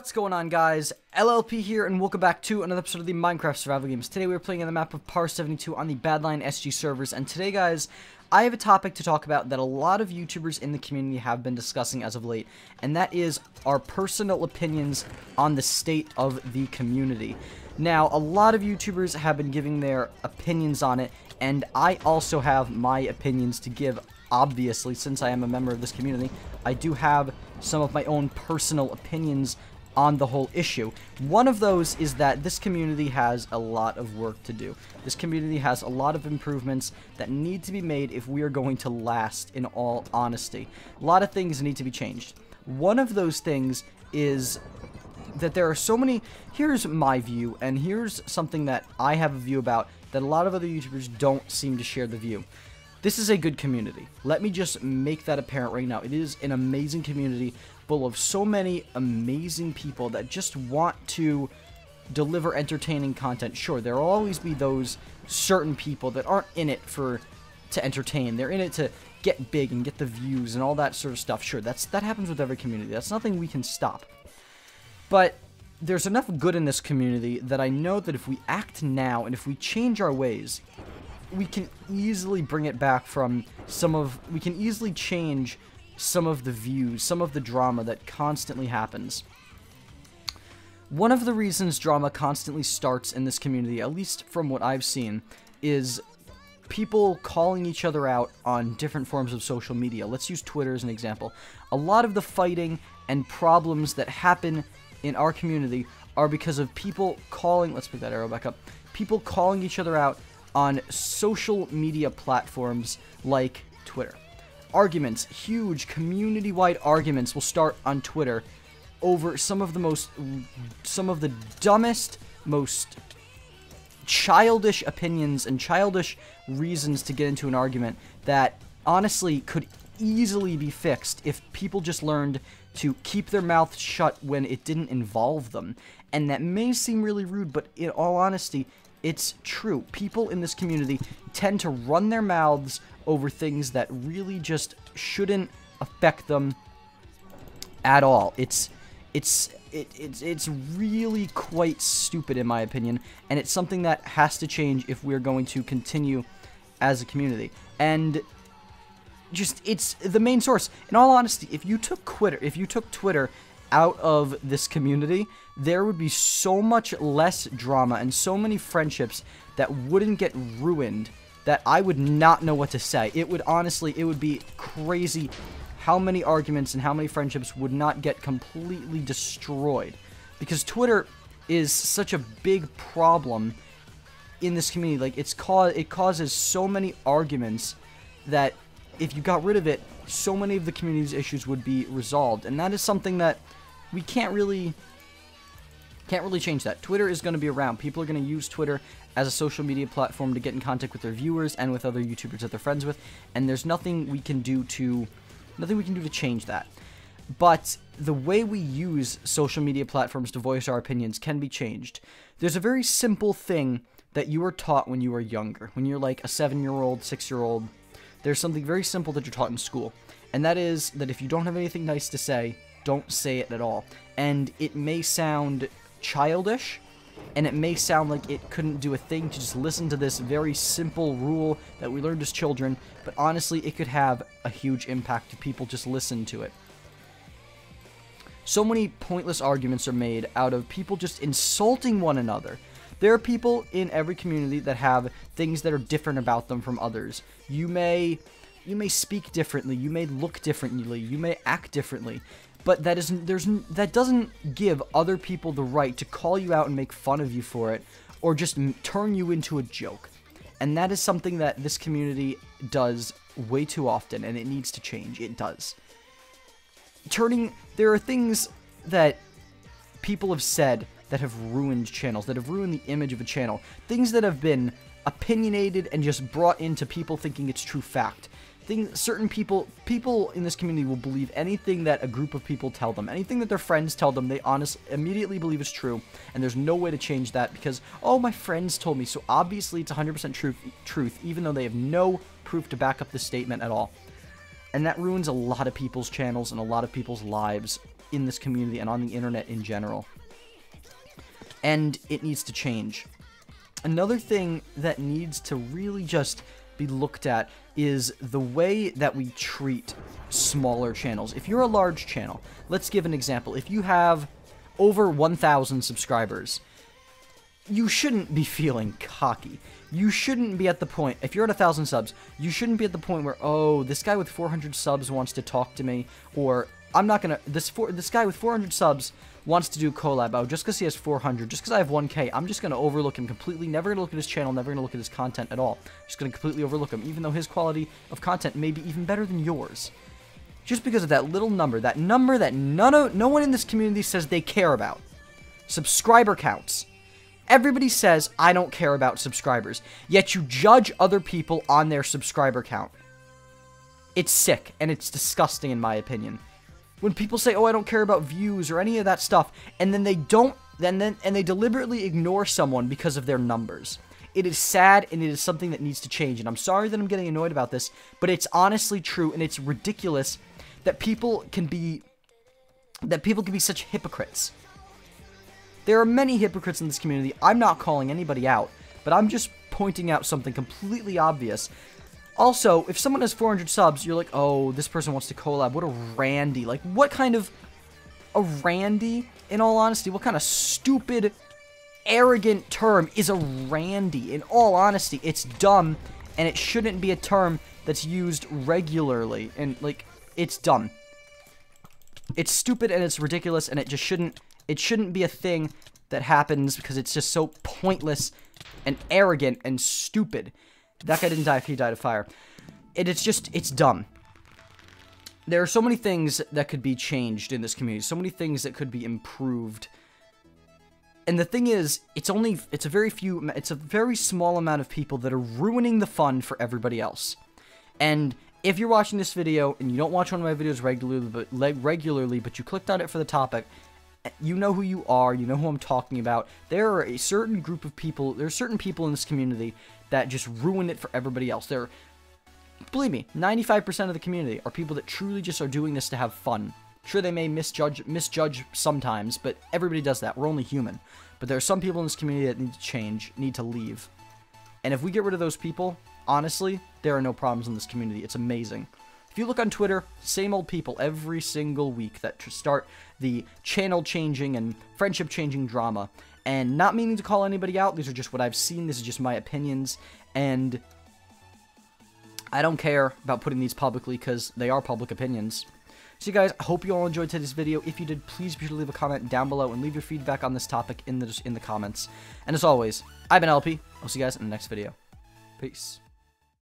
What's going on, guys? LLP here, and welcome back to another episode of the Minecraft Survival Games. Today we're playing on the map of Par 72 on the Badlion SG servers, and today, guys, I have a topic to talk about that a lot of YouTubers in the community have been discussing as of late, and that is our personal opinions on the state of the community. Now, a lot of YouTubers have been giving their opinions on it, and I also have my opinions to give. Obviously, since I am a member of this community, I do have some of my own personal opinions on the whole issue. One of those is that this community has a lot of work to do. This community has a lot of improvements that need to be made if we are going to last, in all honesty. A lot of things need to be changed. One of those things is that there are so many... Here's my view, and here's something that I have a view about that a lot of other YouTubers don't seem to share the view. This is a good community. Let me just make that apparent right now. It is an amazing community full of so many amazing people that just want to deliver entertaining content. Sure, there will always be those certain people that aren't in it to entertain. They're in it to get big and get the views and all that sort of stuff. Sure, that happens with every community. That's nothing we can stop. But there's enough good in this community that I know that if we act now and if we change our ways, we can easily bring it back from we can easily change some of the views, some of the drama that constantly happens. One of the reasons drama constantly starts in this community, at least from what I've seen, is people calling each other out on different forms of social media. Let's use Twitter as an example. A lot of the fighting and problems that happen in our community are because of people calling, let's pick that arrow back up, people calling each other out on social media platforms like Twitter. Arguments, huge community-wide arguments will start on Twitter over some of the dumbest, most childish opinions and childish reasons to get into an argument that honestly could easily be fixed if people just learned to keep their mouths shut when it didn't involve them. And that may seem really rude, but in all honesty, it's true. People in this community tend to run their mouths over things that really just shouldn't affect them at all. It's really quite stupid in my opinion, and it's something that has to change if we're going to continue as a community. And just, it's the main source. In all honesty, if you took Twitter out of this community, there would be so much less drama and so many friendships that wouldn't get ruined that I would not know what to say. It would be crazy how many arguments and how many friendships would not get completely destroyed. Because Twitter is such a big problem in this community. Like, it causes so many arguments that if you got rid of it, so many of the community's issues would be resolved. And that is something that we can't really change that. Twitter is going to be around. People are going to use Twitter as a social media platform to get in contact with their viewers and with other YouTubers that they're friends with, and there's nothing we can do to change that. But the way we use social media platforms to voice our opinions can be changed. There's a very simple thing that you were taught when you were younger. When you're like a 7-year-old, 6-year-old, there's something very simple that you're taught in school, and that is that if you don't have anything nice to say, don't say it at all. And it may sound childish, and it may sound like it couldn't do a thing to just listen to this very simple rule that we learned as children, but honestly, it could have a huge impact if people just listen to it. So many pointless arguments are made out of people just insulting one another. There are people in every community that have things that are different about them from others. You may speak differently, you may look differently, you may act differently, but that doesn't give other people the right to call you out and make fun of you for it, or just turn you into a joke. And that is something that this community does way too often, and it needs to change. It does. There are things that people have said that have ruined channels, that have ruined the image of a channel. Things that have been opinionated and just brought into people thinking it's true fact. Certain people in this community will believe anything that a group of people tell them. Anything that their friends tell them, they immediately believe is true, and there's no way to change that because, oh, my friends told me, so obviously it's 100% truth, even though they have no proof to back up the statement at all. And that ruins a lot of people's channels and a lot of people's lives in this community and on the internet in general. And it needs to change. Another thing that needs to really just be looked at is the way that we treat smaller channels. If you're a large channel, let's give an example. If you have over 1,000 subscribers, you shouldn't be feeling cocky. You shouldn't be at the point, if you're at 1,000 subs, you shouldn't be at the point where, oh, this guy with 400 subs wants to talk to me, or I'm not gonna, this guy with 400 subs wants to do collab. Oh, just because he has 400, just because I have 1K, I'm just gonna overlook him completely, never gonna look at his channel, never gonna look at his content at all. Just gonna completely overlook him, even though his quality of content may be even better than yours. Just because of that little number that no one in this community says they care about. Subscriber counts. Everybody says, I don't care about subscribers, yet you judge other people on their subscriber count. It's sick, and it's disgusting in my opinion. When people say, oh, I don't care about views or any of that stuff, and then they don't, and they deliberately ignore someone because of their numbers. It is sad, and it is something that needs to change, and I'm sorry that I'm getting annoyed about this, but it's honestly true, and it's ridiculous that people can be such hypocrites. There are many hypocrites in this community. I'm not calling anybody out, but I'm just pointing out something completely obvious. Also, if someone has 400 subs, you're like, oh, this person wants to collab. What a randy. Like, what kind of a randy, in all honesty? What kind of stupid, arrogant term is a randy? In all honesty, it's dumb, and it shouldn't be a term that's used regularly. And, like, it's dumb. It's stupid, and it's ridiculous, and it just shouldn't... It shouldn't be a thing that happens because it's just so pointless and arrogant and stupid. That guy didn't die if he died of fire. It's dumb. There are so many things that could be changed in this community. So many things that could be improved. And the thing is, it's a very small amount of people that are ruining the fun for everybody else. And if you're watching this video and you don't watch one of my videos regularly, but you clicked on it for the topic, you know who you are, you know who I'm talking about. There are a certain group of people, there are certain people in this community that just ruin it for everybody else. Believe me, 95% of the community are people that truly just are doing this to have fun. Sure, they may misjudge sometimes, but everybody does that. We're only human. But there are some people in this community that need to change, need to leave. And if we get rid of those people, honestly, there are no problems in this community. It's amazing. If you look on Twitter, same old people every single week that start the channel changing and friendship changing drama. And not meaning to call anybody out, these are just what I've seen, this is just my opinions, and I don't care about putting these publicly because they are public opinions. So you guys, I hope you all enjoyed today's video. If you did, please be sure to leave a comment down below and leave your feedback on this topic in the comments. And as always, I've been LP. I'll see you guys in the next video. Peace.